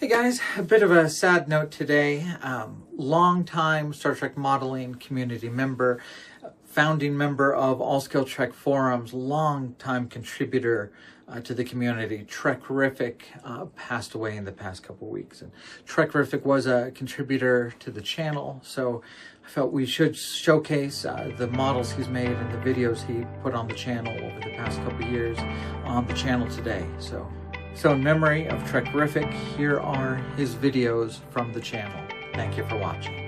Hey guys, a bit of a sad note today. Long-time Star Trek modeling community member, founding member of All Skill Trek Forums, long-time contributor to the community, Trekriffic, passed away in the past couple weeks. And Trekriffic was a contributor to the channel, so I felt we should showcase the models he's made and the videos he put on the channel over the past couple years on the channel today. So in memory of Trekriffic, here are his videos from the channel. Thank you for watching.